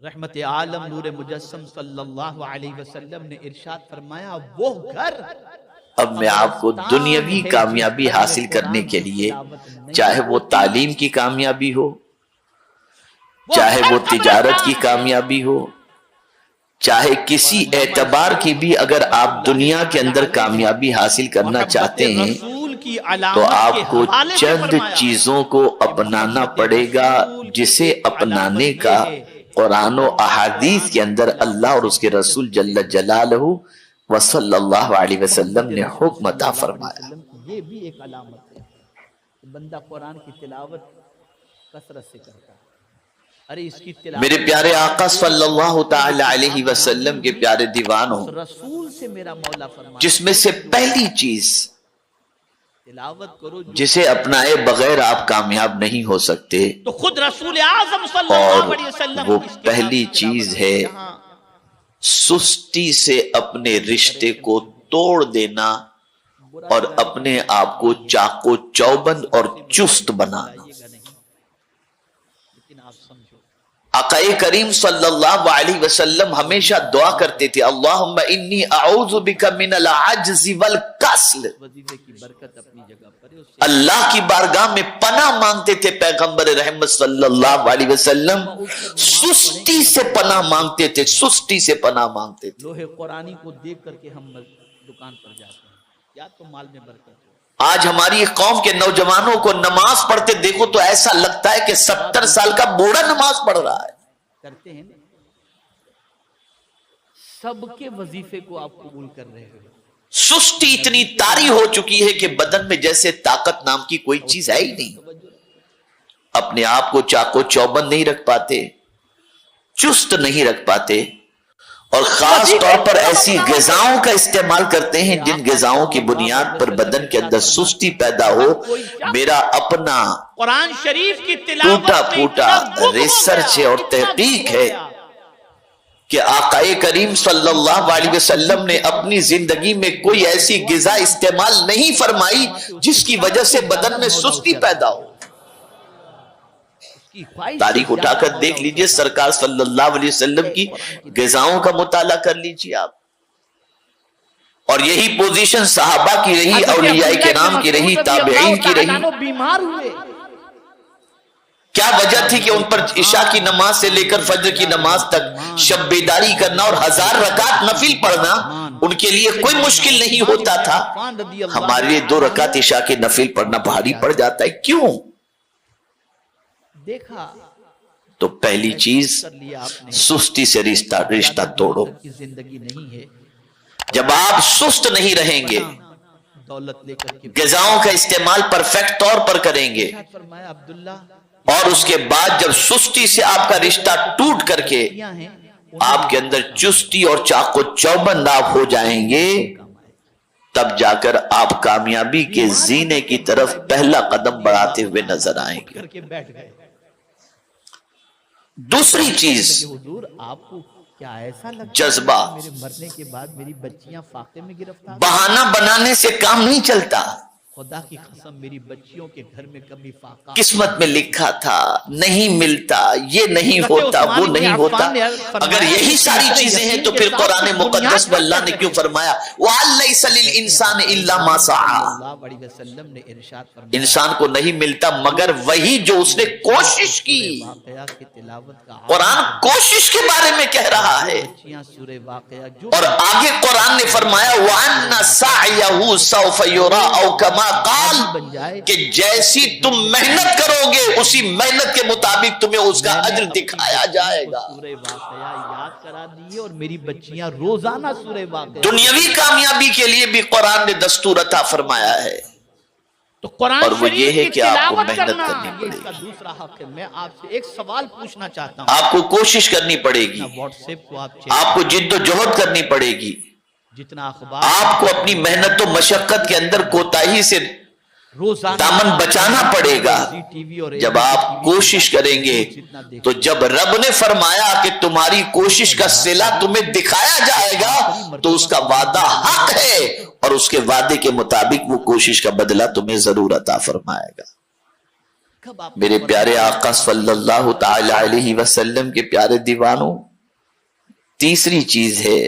رحمت عالم نور مجسم صلی اللہ علیہ وسلم نے ارشاد فرمایا وہ گھر اب میں آپ کو دنیاوی کامیابی حاصل کرنے کے لیے، چاہے وہ تعلیم کی کامیابی ہو، چاہے وہ تجارت کی کامیابی ہو، چاہے کسی اعتبار کی بھی، اگر آپ دنیا کے اندر کامیابی حاصل کرنا چاہتے ہیں تو آپ کو چند چیزوں کو اپنانا پڑے گا، جسے اپنانے کا قرآن و احادیث کے اندر اللہ اور اس کے رسول جل جلالہ وصلی اللہ علیہ وسلم نے حکم عطا فرمایا۔ یہ بھی ایک علامت ہے کہ بندہ قرآن کی تلاوت کثرت سے کرتا ہے۔ ارے اس کی تلاوت میرے پیارے آقا صلی اللہ تعالی علیہ وسلم کے پیارے دیوانوں، رسول سے میرا مولا فرمایا جس میں سے پہلی چیز تلاوت کرو جسے اپنائے بغیر آپ کامیاب نہیں ہو سکتے، تو خود رسول اعظم صلی اللہ علیہ وسلم وہ پہلی چیز ہے سستی سے اپنے رشتے کو توڑ دینا اور اپنے آپ کو چاق و چوبند اور چست بنانا۔ لیکن آپ سمجھو آقا کریم صلی اللہ علیہ وسلم ہمیشہ دعا کرتے تھے، اللہم انی اعوذ بک من العجز والکسل۔ وظیفے کی برکت اپنی جگہ پر ہے، اللہ کی بارگاہ میں پناہ مانگتے تھے پیغمبر رحمت صلی اللہ علیہ وسلم، سستی سے پناہ مانگتے تھے، سستی سے پناہ مانگتے تھے۔ لوہے قرآنی کو دیکھ کر کے ہم دکان پر جاتے ہیں، یا تو مال میں برکت ہو۔ آج ہماری قوم کے نوجوانوں کو نماز پڑھتے دیکھو تو ایسا لگتا ہے کہ 70 سال کا بوڑھا نماز پڑھ رہا ہے۔ کرتے ہیں سب کے وظیفے کو آپ قبول کر رہے ہو۔ سستی اتنی طاری ہو چکی ہے کہ بدن میں جیسے طاقت نام کی کوئی چیز ہے ہی نہیں، اپنے آپ کو چاق و چوبند نہیں رکھ پاتے، چست نہیں رکھ پاتے، اور خاص طور پر ایسی غذاؤں کا استعمال کرتے ہیں جن غذاؤں کی بنیاد پر بدن کے اندر سستی پیدا ہو۔ میرا اپنا قرآن شریف کی تلاوت ٹوٹا پھوٹا ریسرچ ہے اور تحقیق ہے کہ آقا کریم صلی اللہ علیہ وسلم نے اپنی زندگی میں کوئی ایسی غذا استعمال نہیں فرمائی جس کی وجہ سے بدن میں سستی پیدا ہو۔ تاریخ اٹھا کر دیکھ لیجئے، سرکار صلی اللہ علیہ وسلم کی غذاؤں کا مطالعہ کر لیجئے آپ، اور یہی پوزیشن صحابہ کی رہی، اولیاء کرام کی رہی، تابعین کی رہی۔ بیمار ہوئے، کیا وجہ تھی کہ ان پر عشاء کی نماز سے لے کر فجر کی نماز تک شب بیداری کرنا اور 1000 رکعت نفل پڑھنا ان کے لیے کوئی مشکل نہیں ہوتا تھا؟ ہمارے لیے 2 رکعت عشاء کے نفل پڑھنا بھاری پڑ جاتا ہے، کیوں؟ دیکھا تو پہلی چیز سستی سے رشتہ توڑو۔ زندگی نہیں ہے، جب آپ سست نہیں رہیں گے، دولت لے کر کے غذاؤں کا استعمال پرفیکٹ طور پر کریں گے، فرمایا عبداللہ اور اس کے بعد جب سستی سے آپ کا رشتہ ٹوٹ کر کے آپ کے اندر چستی اور چاق و چوبند آپ ہو جائیں گے، تب جا کر آپ کامیابی کے زینے کی طرف پہلا قدم بڑھاتے ہوئے نظر آئیں گے۔ کر کے بیٹھ گئے۔ دوسری چیز حضور آپ کو کیا ایسا لگتا ہے جذبہ۔ میرے مرنے کے بعد میری بچیاں فاقے میں گرفتار؟ بہانہ بنانے سے کام نہیں چلتا، خدا کی قسم میری بچیوں کے گھر میں کبھی فاقہ قسمت میں لکھا تھا، نہیں ملتا، یہ نہیں ہوتا، وہ نہیں ہوتا۔ اگر یہی ساری چیزیں ہیں تو پھر قرآن مقدس میں اللہ نے کیوں فرمایا وَعَلَّيْسَ لِلْإِنسَانِ إِلَّا مَا سَعَى؟ اللہ علیہ وسلم نے ارشاد فرمایا انسان کو نہیں ملتا مگر وہی جو اس نے کوشش کی۔ واقعہ کی تلاوت کا قرآن کوشش کے بارے میں کہہ رہا ہے، بچیاں سورہ واقعہ جو اور آگے قرآن نے فرمایا وَأَنَّ سَعْيَهُ سَوْفَ يُرَىٰ أَوْ كَمَا قَالَ، کہ جیسی تم محنت کرو گے اسی محنت کے مطابق تمہیں اس کا اجر دکھایا جائے گا۔ سورہ واقعہ یاد کرا دیئے، اور میری بچیاں روزانہ سورہ واقعہ۔ دنیاوی کامیابی کے لیے بھی قرآن نے دستور عطا فرمایا ہے، تو قرآن اور وہ یہ ہے شریف کی کہ آپ کو تلاوت محنت کرنا، کرنی یہ پڑے اس کا گی، دوسرا حق ہے۔ میں آپ سے ایک سوال پوچھنا چاہتا ہوں، آپ کو کوشش کرنی پڑے گی، واٹس ایپ کو آپ کو جد و جہد کرنی پڑے گی، جتنا اخبار آپ کو اپنی محنت و مشقت کے اندر کوتاہی سے روزانہ دامن بچانا پڑے گا۔ ٹی وی اور جب آپ کوشش کریں گے تو جب رب نے فرمایا کہ تمہاری کوشش کا صلہ تمہیں دکھایا جائے گا تو اس کا وعدہ حق ہے، اور اس کے وعدے کے مطابق وہ کوشش کا بدلہ تمہیں ضرور عطا فرمائے گا۔ کب آپ میرے پیارے آقا صلی اللہ تعالی علیہ وسلم کے پیارے دیوانوں، تیسری چیز ہے،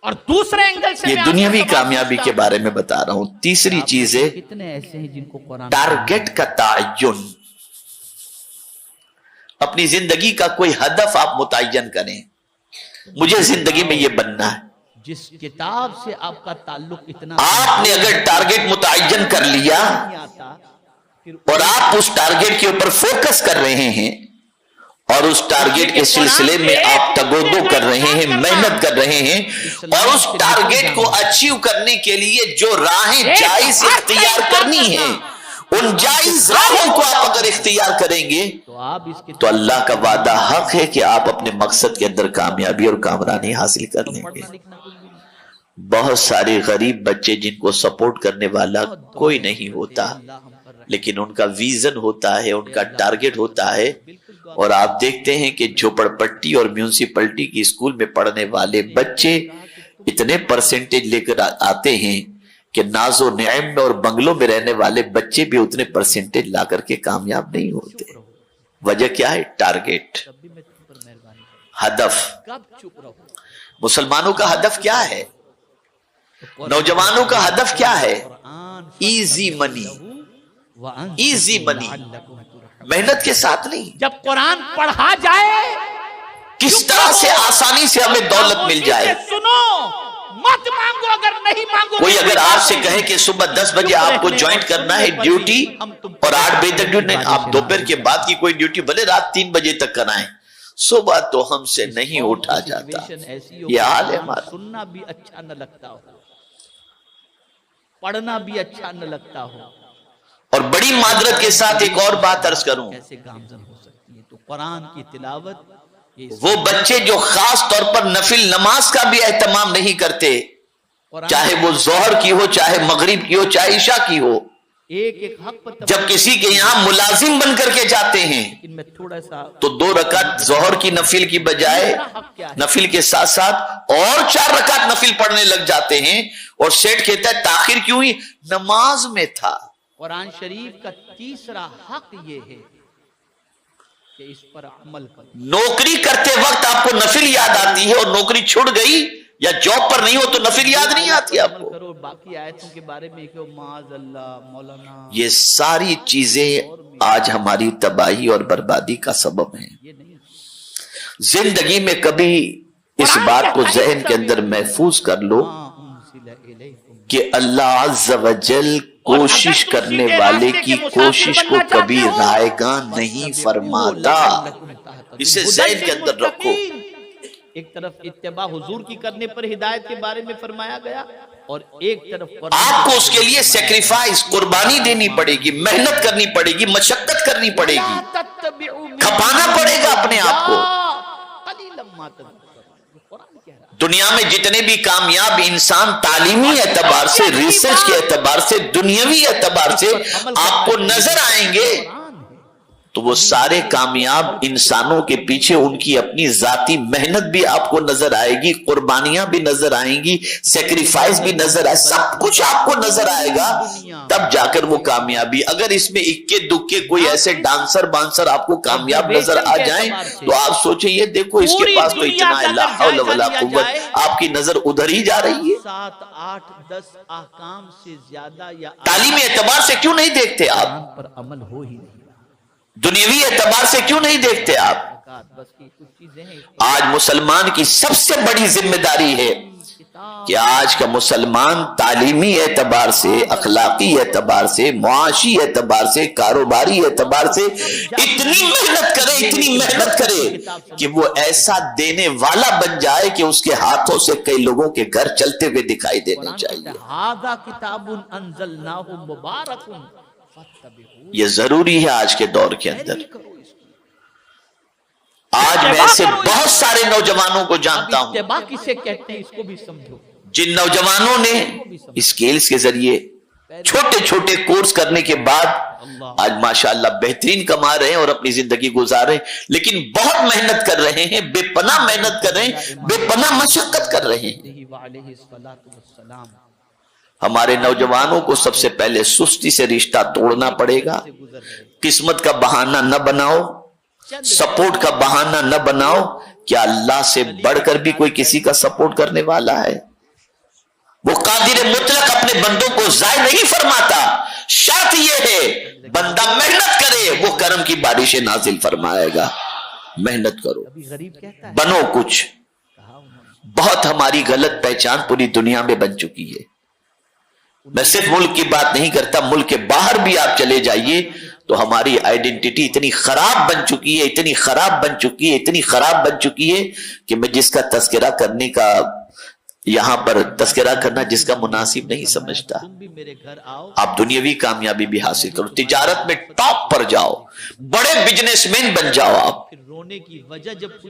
اور دوسرے اینگل سے یہ دنیاوی کامیابی کے بارے میں بتا رہا ہوں، تیسری چیز ہے کتنے ایسے ہیں جن کو قرآن ٹارگٹ کا تعین۔ اپنی زندگی کا کوئی ہدف آپ متعین کریں، مجھے زندگی میں یہ بننا ہے۔ جس کتاب سے آپ کا تعلق اتنا آپ نے اگر ٹارگٹ متعین کر لیا نہیں آتا، پھر اور آپ اس ٹارگٹ کے اوپر فوکس کر رہے ہیں اور اس ٹارگٹ کے سلسلے میں آپ تگودو کر رہے ہیں، محنت کر رہے ہیں، اور اس ٹارگٹ کو اچیو کرنے کے لیے جو راہیں جائز اختیار کرنی ہیں، ان جائز راہوں کو آپ اگر اختیار کریں گے تو آپ اس تو اللہ کا وعدہ حق ہے کہ آپ اپنے مقصد کے اندر کامیابی اور کامرانی حاصل کر لیں گے۔ بہت سارے غریب بچے جن کو سپورٹ کرنے والا کوئی نہیں ہوتا، لیکن ان کا ویژن ہوتا ہے، ان کا ٹارگٹ ہوتا ہے، اور آپ دیکھتے ہیں کہ جھوپڑ پٹی اور میونسپلٹی کی اسکول میں پڑھنے والے بچے اتنے پرسنٹیج لے کر آتے ہیں کہ ناز و نعیم میں اور بنگلوں میں رہنے والے بچے بھی اتنے پرسنٹیج لا کر کے کامیاب نہیں ہوتے۔ وجہ کیا ہے؟ ٹارگٹ، ہدف۔ مسلمانوں کا ہدف کیا ہے؟ نوجوانوں کا ہدف کیا ہے؟ ایزی منی، ایزی منی، محنت کے ساتھ نہیں۔ جب قرآن پڑھا جائے کس طرح سے آسانی سے ہمیں دولت مل جائے۔ سنو، مت مانگو، اگر نہیں مانگو۔ کوئی اگر آپ سے کہے کہ صبح 10 بجے آپ کو جوائنٹ کرنا ہے ڈیوٹی اور 8 بجے تک ڈیوٹی، نہیں، آپ دوپہر کے بعد کی کوئی ڈیوٹی بھلے رات 3 بجے تک کرائیں، صبح تو ہم سے نہیں اٹھا جاتا۔ یہ حال ہے ہمارا۔ سننا بھی اچھا نہ لگتا ہو، پڑھنا بھی اچھا نہ لگتا ہو، اور بڑی معذرت کے ساتھ ایک اور بات عرض کروں، کیسے گامزن ہو سکتی ہے؟ تو قرآن کی تلاوت، وہ بچے جو خاص طور پر نفل نماز کا بھی اہتمام نہیں کرتے، چاہے وہ ظہر کی ہو، چاہے مغرب کی ہو، چاہے عشاء کی ہو، ایک ایک حق پر جب کسی کے یہاں ملازم بن کر کے جاتے ہیں لیکن میں تھوڑا سا تو 2 رکعت ظہر کی نفل کی بجائے نفل کے ساتھ ساتھ اور 4 رکعت نفل پڑھنے لگ جاتے ہیں، اور سیٹ کہتا ہے تاخیر کیوں ہوئی؟ نماز میں تھا۔ قرآن شریف کا تیسرا حق یہ ہے کہ اس پر عمل کرو۔ نوکری کرتے وقت آپ کو نفل یاد آتی ہے، اور نوکری چھوڑ گئی یا جاب پر نہیں ہو تو نفل یاد نہیں آتی آپ کو۔ کرو، باقی آیتوں کے بارے میں کہ معاذ اللہ مولانا، یہ ساری چیزیں آج ہماری تباہی اور بربادی کا سبب ہیں۔ یہ نہیں۔ زندگی میں کبھی اس بات کو ذہن کے اندر محفوظ کر لو کہ اللہ عز و جل کوشش کرنے والے کی کوشش کو کبھی رائے گاں نہیں فرماتا۔ اسے ذہن کے اندر رکھو۔ ایک طرف اتباع حضور کی کرنے پر ہدایت کے بارے میں فرمایا گیا، اور ایک طرف آپ کو اس کے لیے سیکریفائس، قربانی دینی پڑے گی، محنت کرنی پڑے گی، مشقت کرنی پڑے گی، کھپانا پڑے گا اپنے آپ کو۔ دنیا میں جتنے بھی کامیاب انسان تعلیمی اعتبار سے، ریسرچ کے اعتبار سے، دنیاوی اعتبار سے آپ کو نظر آئیں گے تو وہ سارے کامیاب انسانوں کے پیچھے ان کی اپنی ذاتی محنت بھی آپ کو نظر آئے گی، قربانیاں بھی نظر آئیں گی، سیکریفائس بھی نظر آئے، سب کچھ آپ کو نظر آئے گا، تب جا کر وہ کامیابی۔ اگر اس میں اکے دکے کوئی ایسے ڈانسر بانسر آپ کو کامیاب نظر آ جائیں تو آپ سوچیں یہ دیکھو اس کے پاس تو اتنا ہے، لا حول ولا قوت، آپ کی نظر ادھر ہی جا رہی ہے۔ 7 8 10 احکام سے زیادہ یا تعلیمی اعتبار سے کیوں نہیں دیکھتے آپ؟ پر عمل ہو ہی نہیں، دنیاوی اعتبار سے کیوں نہیں دیکھتے آپ؟ بس کی کچھ چیزیں ہیں۔ آج مسلمان کی سب سے بڑی ذمہ داری ہے کہ آج کا مسلمان تعلیمی اعتبار سے، اخلاقی اعتبار سے، معاشی اعتبار سے، کاروباری اعتبار سے اتنی محنت کرے، اتنی محنت کرے کہ وہ ایسا دینے والا بن جائے کہ اس کے ہاتھوں سے کئی لوگوں کے گھر چلتے ہوئے دکھائی دینے چاہیے۔ ھذا کتاب انزلناہ مبارک فاتبعوہ، یہ ضروری ہے آج کے دور کے اندر۔ آج میں ایسے بہت سارے نوجوانوں کو جانتا ہوں اتباع کسے کہتے ہیں اس کو بھی سمجھو۔ جن نوجوانوں نے اسکیلز کے ذریعے چھوٹے چھوٹے کورس کرنے کے بعد آج ماشاءاللہ بہترین کما رہے ہیں اور اپنی زندگی گزار رہے ہیں، لیکن بہت محنت کر رہے ہیں، بے پناہ محنت کر رہے ہیں، بے پناہ مشقت کر رہے ہیں۔ ہمارے نوجوانوں کو سب سے پہلے سستی سے رشتہ توڑنا پڑے گا. قسمت کا بہانہ نہ بناؤ, سپورٹ کا بہانہ نہ بناؤ. کیا اللہ سے بڑھ کر بھی کوئی کسی کا سپورٹ کرنے والا ہے؟ وہ قادر مطلق اپنے بندوں کو ضائع نہیں فرماتا. شرط یہ ہے بندہ محنت کرے, وہ کرم کی بارشیں نازل فرمائے گا. محنت کرو, بنو کچھ. بہت ہماری غلط پہچان پوری دنیا میں بن چکی ہے. میں صرف ملک کی بات نہیں کرتا, ملک کے باہر بھی آپ چلے جائیے تو ہماری آئیڈینٹی اتنی خراب بن چکی ہے, اتنی خراب بن چکی ہے, اتنی خراب بن چکی ہے کہ میں جس کا تذکرہ کرنے کا یہاں پر تذکرہ کرنا جس کا مناسب نہیں سمجھتا. آپ دنیاوی کامیابی بھی حاصل کرو, تجارت میں ٹاپ پر جاؤ, بڑے بزنس مین بن جاؤ, آپ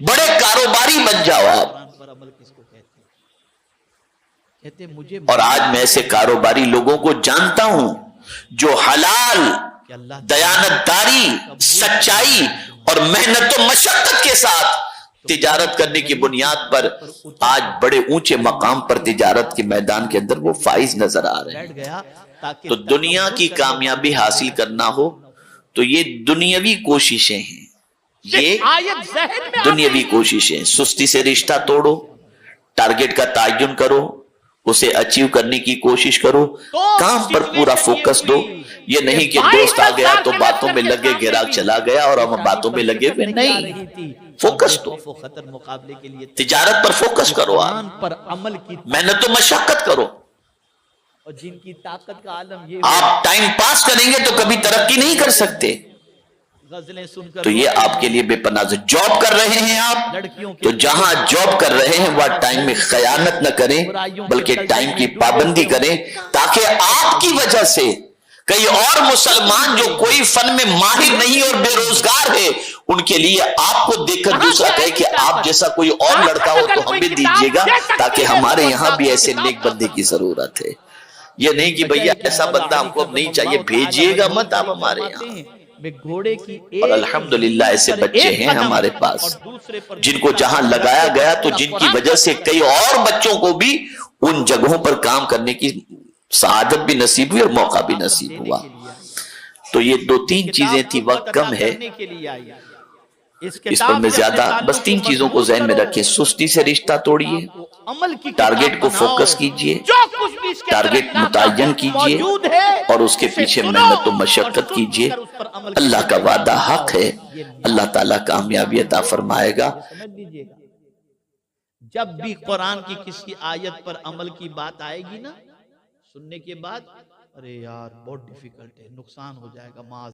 بڑے کاروباری بن جاؤ آپ. اور آج میں ایسے کاروباری لوگوں کو جانتا ہوں جو حلال, دیانتداری, سچائی اور محنت و مشقت کے ساتھ تجارت کرنے کی بنیاد پر آج بڑے اونچے مقام پر تجارت کے میدان کے اندر وہ فائز نظر آ رہے ہیں. تو دنیا کی کامیابی حاصل کرنا ہو تو یہ دنیاوی کوششیں ہیں, یہ دنیاوی کوششیں. سستی سے رشتہ توڑو, ٹارگٹ کا تعین کرو, اسے اچیو کرنے کی کوشش کرو, کام پر پورا فوکس دو. یہ نہیں کہ دوست آ گیا تو باتوں میں لگے, گراگ چلا گیا اور ہم باتوں میں لگے ہوئے. نہیں, فوکس دو, تجارت پر فوکس کرو, آپ محنت و مشقت کرو. جن کی طاقت کا عالم یہ, آپ ٹائم پاس کریں گے تو کبھی ترقی نہیں کر سکتے. تو یہ آپ کے لیے بے پناہ. جاب کر رہے ہیں آپ تو جہاں جاب کر رہے ہیں وہاں ٹائم میں خیانت نہ کریں بلکہ ٹائم کی پابندی کریں, تاکہ آپ کی وجہ سے کئی اور مسلمان جو کوئی فن میں ماہر نہیں اور بے روزگار ہے, ان کے لیے آپ کو دیکھ کر دوسرا کہے کہ آپ جیسا کوئی اور لڑکا ہو تو ہمیں دیجیے گا, تاکہ ہمارے یہاں بھی ایسے نیک بندے کی ضرورت ہے. یہ نہیں کہ بھئی ایسا بندہ ہم کو اب نہیں چاہیے, بھیجیے گا مت آپ ہمارے یہاں. اور الحمدللہ ایسے بچے ہیں ہمارے پاس جن کو جہاں لگایا گیا تو جن کی وجہ سے کئی اور بچوں کو بھی ان جگہوں پر کام کرنے کی سعادت بھی نصیب ہوئی اور موقع بھی نصیب ہوا. تو یہ 2-3 چیزیں تھی, وقت کم ہے اس پر میں زیادہ, بس 3 چیزوں کو ذہن میں رکھیں. سستی سے رشتہ توڑیے, ٹارگٹ کو فوکس کیجئے, ٹارگٹ متعین کیجئے اور اس کے پیچھے محنت و مشقت کیجئے. اللہ کا وعدہ حق ہے, اللہ تعالیٰ کامیابی عطا فرمائے گا. جب بھی قرآن کی کسی آیت پر عمل کی بات آئے گی نا, سننے کے بعد ارے یار بہت ڈیفیکلٹ ہے, نقصان ہو جائے گا, معاذ